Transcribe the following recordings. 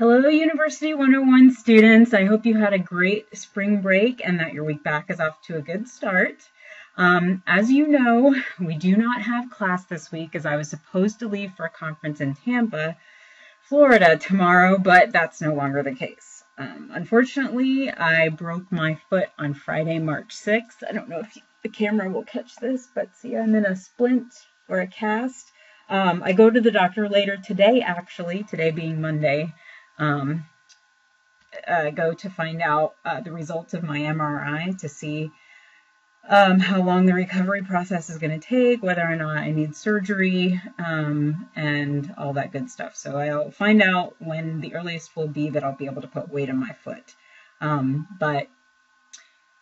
Hello, University 101 students. I hope you had a great spring break and that your week back is off to a good start. As you know, we do not have class this week as I was supposed to leave for a conference in Tampa, Florida tomorrow, but that's no longer the case. Unfortunately, I broke my foot on Friday, March 6th. I don't know if the camera will catch this, but see, I'm in a splint or a cast. I go to the doctor later today, actually, today being Monday. Go to find out the results of my MRI to see how long the recovery process is going to take, whether or not I need surgery, and all that good stuff. So I'll find out when the earliest will be that I'll be able to put weight on my foot. But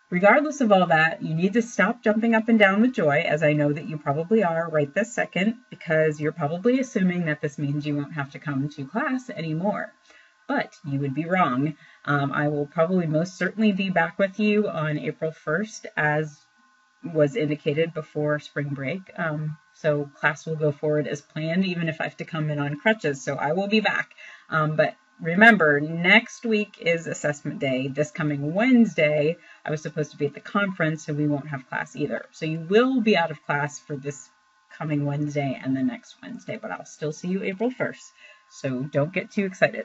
regardless of all that, you need to stop jumping up and down with joy, as I know that you probably are right this second, because you're probably assuming that this means you won't have to come to class anymore. But you would be wrong. I will probably most certainly be back with you on April 1st, as was indicated before spring break. So class will go forward as planned, even if I have to come in on crutches. So I will be back. But remember, next week is assessment day. This coming Wednesday, I was supposed to be at the conference, so we won't have class either. So you will be out of class for this coming Wednesday and the next Wednesday, but I'll still see you April 1st. So don't get too excited.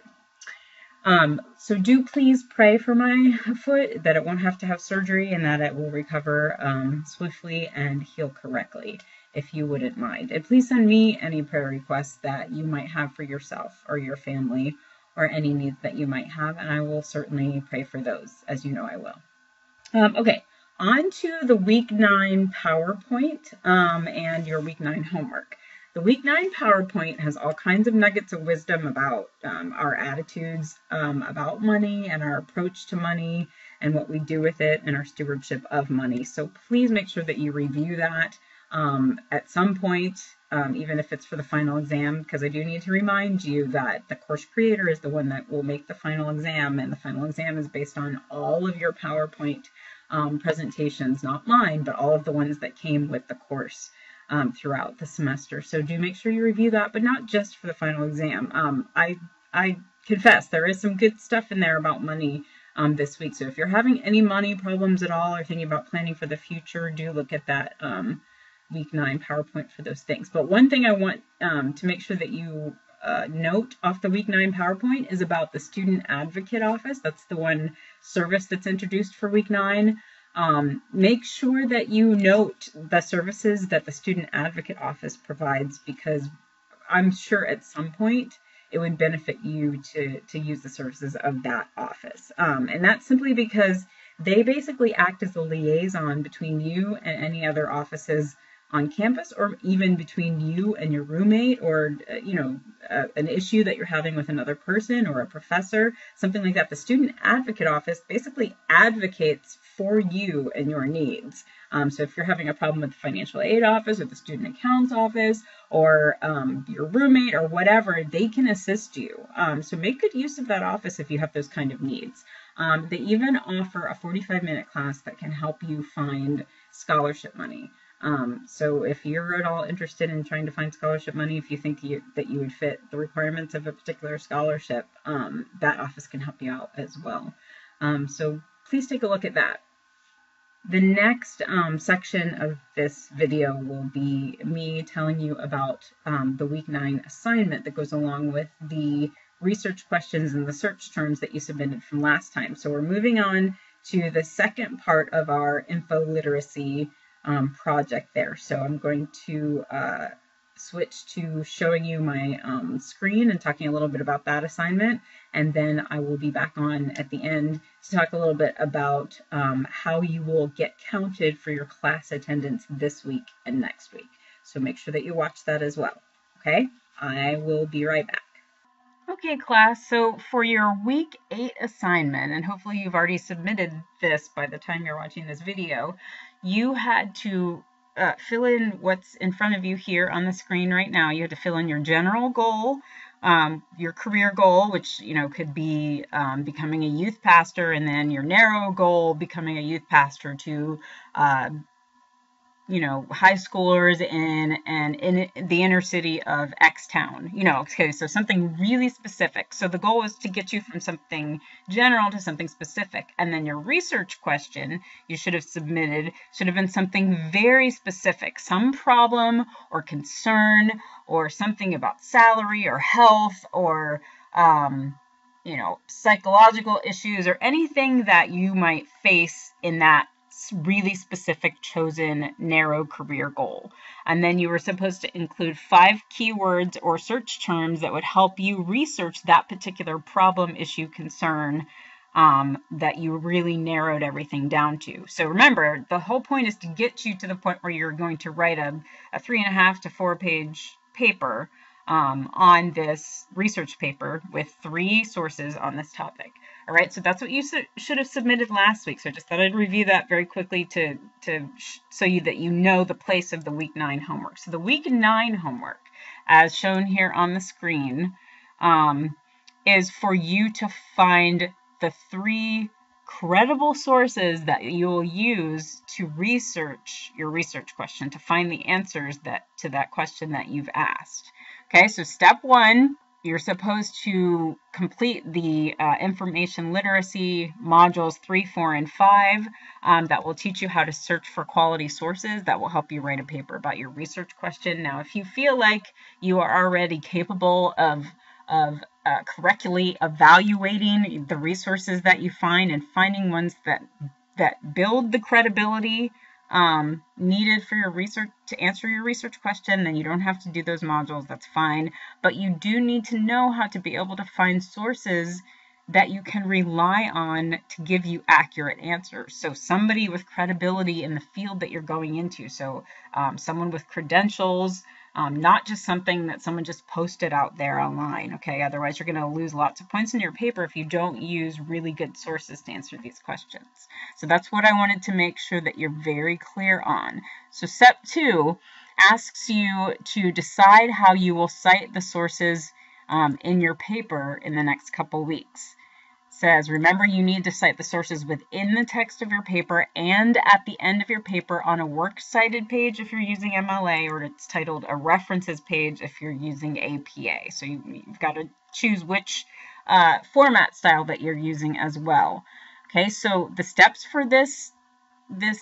So do please pray for my foot, that it won't have to have surgery and that it will recover swiftly and heal correctly, if you wouldn't mind. And please send me any prayer requests that you might have for yourself or your family or any needs that you might have, and I will certainly pray for those, as you know I will. Okay, on to the Week 9 PowerPoint and your Week 9 homework. The Week 9 PowerPoint has all kinds of nuggets of wisdom about our attitudes about money and our approach to money and what we do with it and our stewardship of money. So please make sure that you review that at some point, even if it's for the final exam, because I do need to remind you that the course creator is the one that will make the final exam, and the final exam is based on all of your PowerPoint presentations, not mine, but all of the ones that came with the course throughout the semester. So do make sure you review that, but not just for the final exam. I confess there is some good stuff in there about money this week. So if you're having any money problems at all or thinking about planning for the future, do look at that Week 9 PowerPoint for those things. But one thing I want to make sure that you note off the Week 9 PowerPoint is about the Student Advocate Office. That's the one service that's introduced for Week 9. Make sure that you note the services that the Student Advocate Office provides, because I'm sure at some point it would benefit you to use the services of that office. And that's simply because they basically act as a liaison between you and any other offices on campus, or even between you and your roommate, or an issue that you're having with another person or a professor, something like that. The Student Advocate Office basically advocates for you and your needs. So if you're having a problem with the financial aid office or the student accounts office or your roommate or whatever, they can assist you. So make good use of that office if you have those kind of needs. They even offer a 45-minute class that can help you find scholarship money. So if you're at all interested in trying to find scholarship money, if you think that you would fit the requirements of a particular scholarship, that office can help you out as well. So please take a look at that. The next section of this video will be me telling you about the Week 9 assignment that goes along with the research questions and the search terms that you submitted from last time. So we're moving on to the second part of our info literacy project there. So I'm going to switch to showing you my screen and talking a little bit about that assignment, and then I will be back on at the end to talk a little bit about how you will get counted for your class attendance this week and next week. So make sure that you watch that as well. Okay, I will be right back. Okay, class, so for your Week 8 assignment, and hopefully you've already submitted this by the time you're watching this video, you had to fill in what's in front of you here on the screen right now. You had to fill in your general goal, your career goal, which could be becoming a youth pastor, and then your narrow goal, becoming a youth pastor to high schoolers in the inner city of X town, okay, so something really specific. So the goal is to get you from something general to something specific. And then your research question you should have submitted should have been something very specific, some problem or concern or something about salary or health or, psychological issues or anything that you might face in that really specific chosen narrow career goal. And then you were supposed to include 5 keywords or search terms that would help you research that particular problem, issue, concern that you really narrowed everything down to. So remember, the whole point is to get you to the point where you're going to write a 3.5 to 4 page paper on this research paper with 3 sources on this topic. All right, so that's what you should have submitted last week. So I just thought I'd review that very quickly to so that you know the place of the week 9 homework. So the week 9 homework, as shown here on the screen, is for you to find the 3 credible sources that you will use to research your research question, to find the answers to that question that you've asked. Okay, so step 1, you're supposed to complete the information literacy modules 3, 4, and 5 that will teach you how to search for quality sources that will help you write a paper about your research question. Now, if you feel like you are already capable of correctly evaluating the resources that you find and finding ones that build the credibility needed for your research to answer your research question, then you don't have to do those modules. That's fine. But you do need to know how to be able to find sources that you can rely on to give you accurate answers. So somebody with credibility in the field that you're going into. So someone with credentials, not just something that someone just posted out there online, okay? Otherwise, you're going to lose lots of points in your paper if you don't use really good sources to answer these questions. So that's what I wanted to make sure that you're very clear on. So step 2 asks you to decide how you will cite the sources in your paper in the next couple weeks. Says, remember, you need to cite the sources within the text of your paper and at the end of your paper on a works cited page if you're using MLA, or it's titled a references page if you're using APA. So you've got to choose which format style that you're using as well. Okay, so the steps for this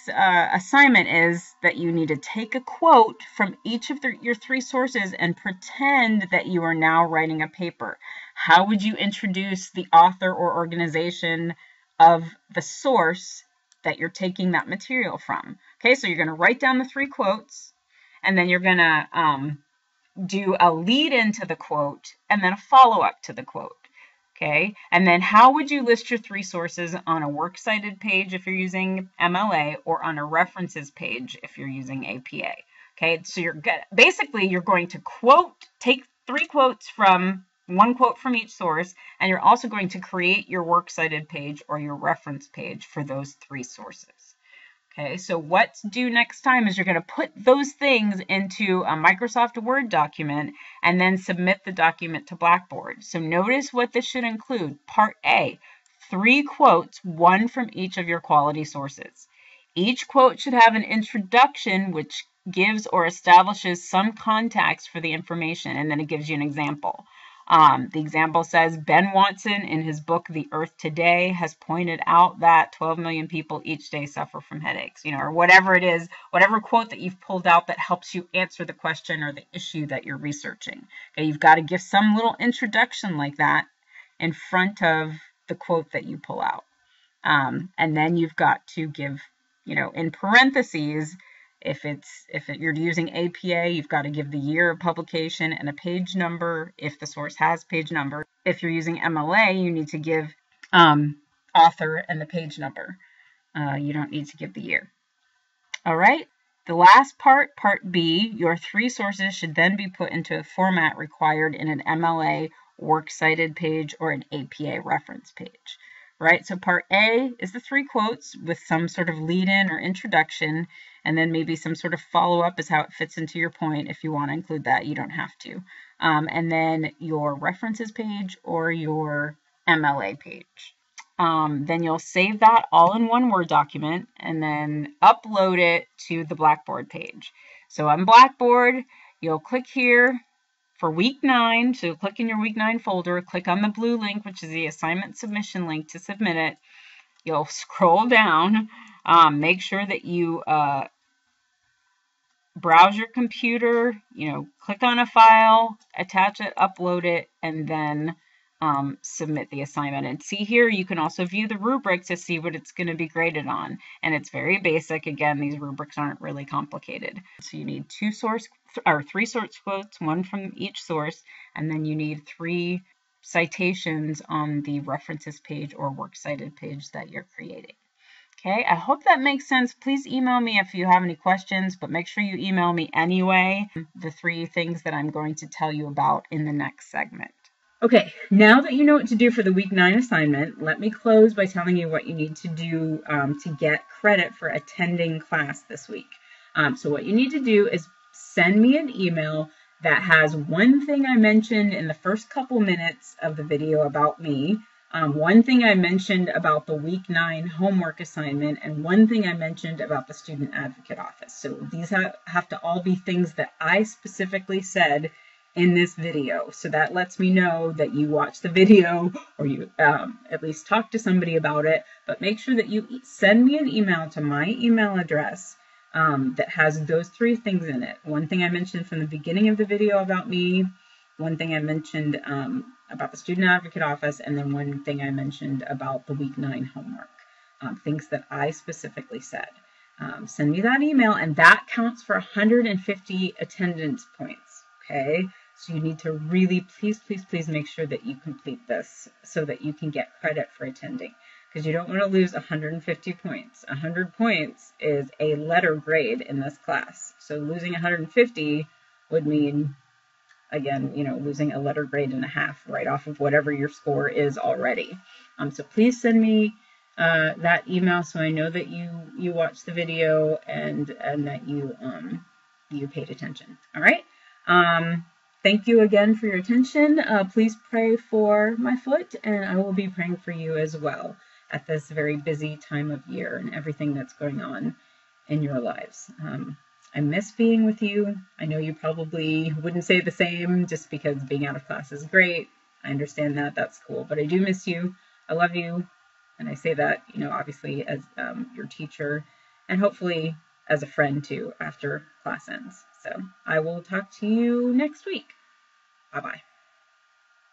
assignment is that you need to take a quote from each of your 3 sources and pretend that you are now writing a paper. How would you introduce the author or organization of the source that you're taking that material from? Okay, so you're going to write down the 3 quotes, and then you're going to do a lead into the quote and then a follow-up to the quote. Okay, and then how would you list your 3 sources on a works cited page if you're using MLA, or on a references page if you're using APA? Okay, so you're going to take 3 quotes from 1 quote from each source, and you're also going to create your works cited page or your reference page for those 3 sources. Okay, so what's due next time is you're going to put those things into a Microsoft Word document and then submit the document to Blackboard. So notice what this should include. Part A, 3 quotes, 1 from each of your quality sources. Each quote should have an introduction which gives or establishes some context for the information, and then it gives you an example. The example says, Ben Watson, in his book, The Earth Today, has pointed out that 12 million people each day suffer from headaches, or whatever it is, whatever quote that you've pulled out that helps you answer the question or the issue that you're researching. Okay, you've got to give some little introduction like that in front of the quote that you pull out. And then you've got to give, in parentheses, if you're using APA, you've got to give the year of publication and a page number if the source has page number. If you're using MLA, you need to give author and the page number. You don't need to give the year. All right. The last part, Part B, your 3 sources should then be put into a format required in an MLA works cited page or an APA reference page. Right, so Part A is the 3 quotes with some sort of lead-in or introduction, and then maybe some sort of follow-up is how it fits into your point. If you want to include that, you don't have to. And then your references page or your MLA page. then you'll save that all in one Word document and then upload it to the Blackboard page. So on Blackboard, you'll click here for week 9. So click in your week 9 folder, click on the blue link, which is the assignment submission link to submit it. You'll scroll down, make sure that you browse your computer, click on a file, attach it, upload it, and then submit the assignment. And see here, you can also view the rubric to see what it's going to be graded on. And it's very basic. Again, these rubrics aren't really complicated. So you need 3 source quotes, 1 from each source, and then you need 3 citations on the references page or works cited page that you're creating. Okay, I hope that makes sense. Please email me if you have any questions, but make sure you email me anyway, the 3 things that I'm going to tell you about in the next segment. Okay, now that you know what to do for the week 9 assignment, let me close by telling you what you need to do to get credit for attending class this week. So what you need to do is send me an email that has one thing I mentioned in the first couple minutes of the video about me, one thing I mentioned about the week 9 homework assignment, and one thing I mentioned about the student advocate office. So these have to all be things that I specifically said in this video. So that lets me know that you watched the video or you at least talked to somebody about it. But make sure that you send me an email to my email address that has those 3 things in it. One thing I mentioned from the beginning of the video about me, one thing I mentioned about the student advocate office, and then one thing I mentioned about the week 9 homework, things that I specifically said. Send me that email, and that counts for 150 attendance points, okay? So you need to really, please make sure that you complete this so that you can get credit for attending, because you don't want to lose 150 points. 100 points is a letter grade in this class. So losing 150 would mean, again, losing a letter grade and a half right off of whatever your score is already. So please send me that email so I know that you watched the video and that you paid attention. All right. Thank you again for your attention. Please pray for my foot, and I will be praying for you as well at this very busy time of year and everything that's going on in your lives. I miss being with you. I know you probably wouldn't say the same just because being out of class is great. I understand that. That's cool. But I do miss you. I love you. And I say that, obviously as your teacher and hopefully as a friend too after class ends. So I will talk to you next week. Bye-bye.